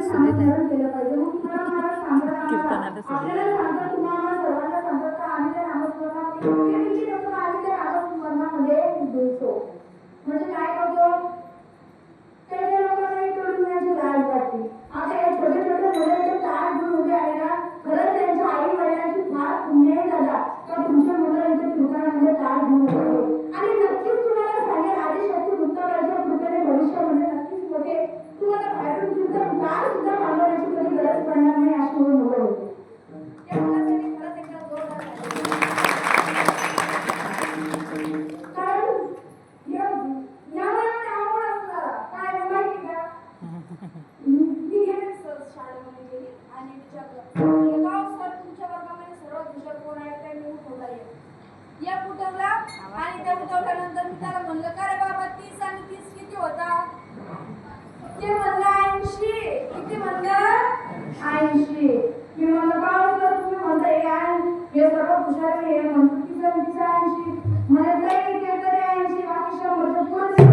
स्मरण केलं पाहिजे. मग तुम्हाला मला सांगत आपल्याला सांगत तुम्हाला सर्वांना सांगत का आम्ही त्या नामस्मरणामध्ये आम्ही त्या नामस्मरणामध्ये बोलतो. म्हणजे काय करतो काही लोकांना तोडण्याची लाज वाटते. आता हे छोटे छोटे मुलं टाळ घेऊन उभे आहे ना, खरंच त्यांच्या आई वडिलांची फार पुण्य झाला का तुमच्या मुलं इथे दुकानामध्ये टाळ घेऊन उभे. आणि नक्कीच तुम्हाला सांगेल आदिशक्ती मुक्ताबाईच्या कृपेने भविष्यामध्ये नक्कीच मोठे तुम्हाला बाहेरून सुद्धा टाळ सुद्धा मागवण्याची कधी गरज पडणार नाही अशी मुलं होते. त्या मुलासाठी खरंच एकदा जोरदार या कुटवला आणि त्या कुटवल्यानंतर मी त्याला म्हणलं का रे बाबा 30 आणि 30 किती होता. ते म्हणलं 80. किती म्हणलं 80. मी म्हणलं का सर तुम्ही म्हणताय हे सर्व हुशार आहे म्हणतो 30 आणि 30 80. मला तरी ते तरी 80 बाकी 100 पुढे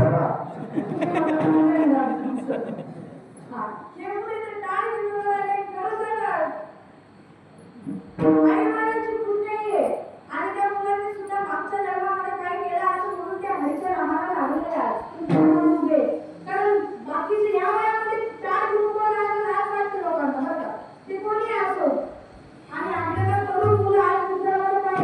हा हे मुळे तर टाळ घेऊन राहिले खरं सांगा आई वडिलांची पुण्य आहे. आणि त्या मुलांनी सुद्धा मागच्या जन्मामध्ये काय केलं असं म्हणून त्या हरीच्या नामाला लागलेले आहेत. कारण बाकीचे या वयामध्ये टाळ घेऊन लाज वाटते लोकांना बरं का ते कोणी असो. आणि आपल्याला तरुण मुलं आज दुसऱ्यामध्ये काय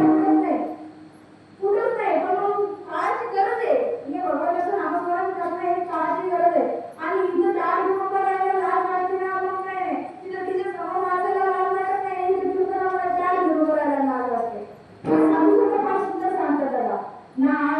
कुठंच नाही पण मग काळाची गरज आहे. हे भगवानाचं नामस्मरण करणं हे काळाची गरज आहे. आणि इथं टाळ घेऊन करायला लाज वाटते ना मग काय तिथं तिच्या समोर वाचायला लाज वाटत नाही. इथे तुझं टाळ घेऊन करायला लाज वाटते. सांगू शकतो फार सुंदर सांगतात त्याला नाही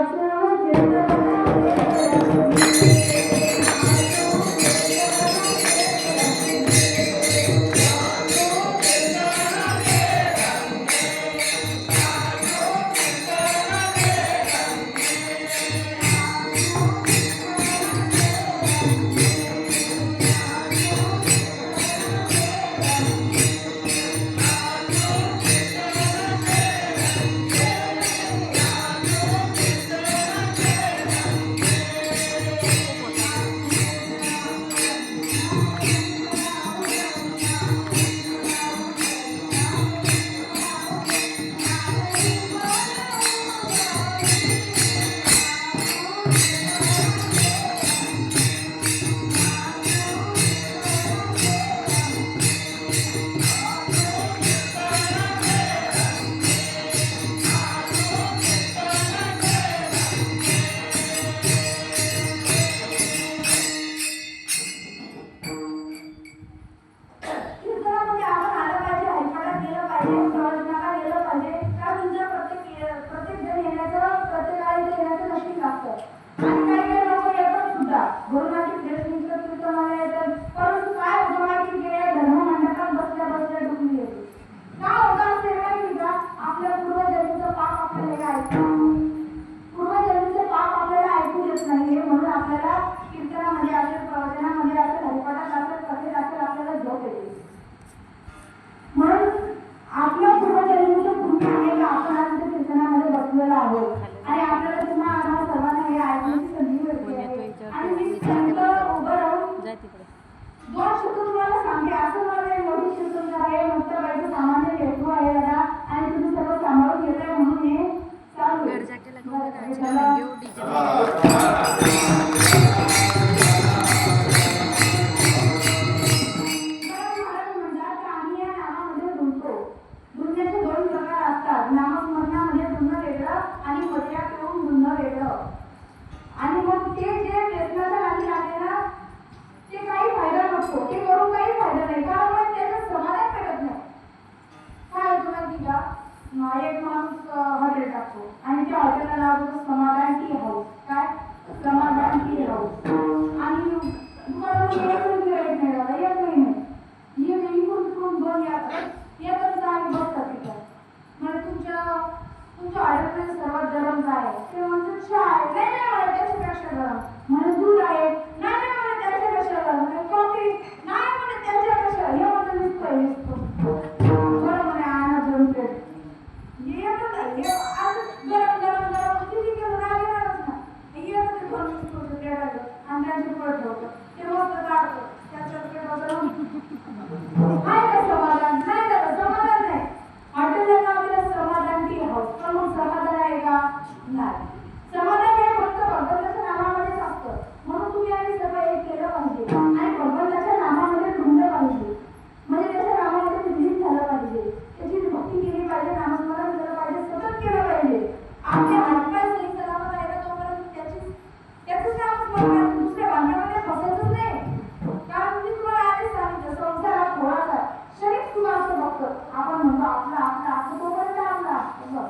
आपण म्हणतो आपला आपला आपला तोपर्यंत आपला बघ.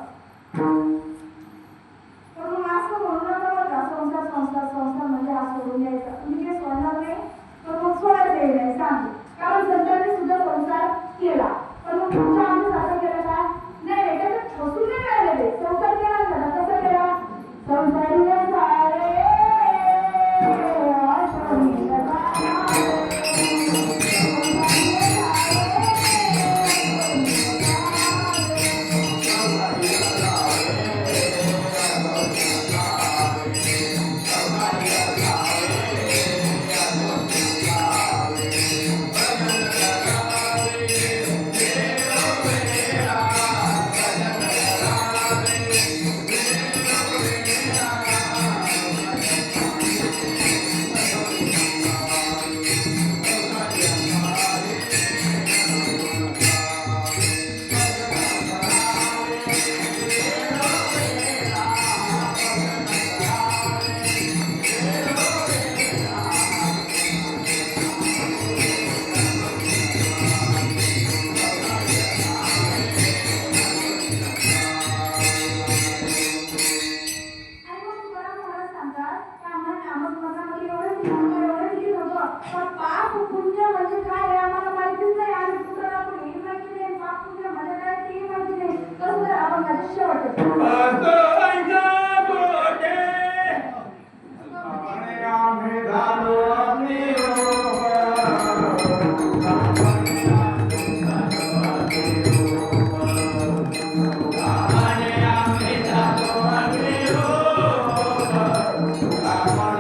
तर मग असं म्हणू नका बरं का, संसार संसार संसार म्हणजे हा सोडून द्यायचा. तुम्ही जे सोडणार नाही तर मग सोडायचं नाही सांगते. कारण संतांनी सुद्धा संसार केला, पण मग तुमच्या आम्ही असं केलं का नाही, त्याच्यात फसून नाही राहिले. संसार केला ना, कसं केला? संसारी झाले आम्ही झालो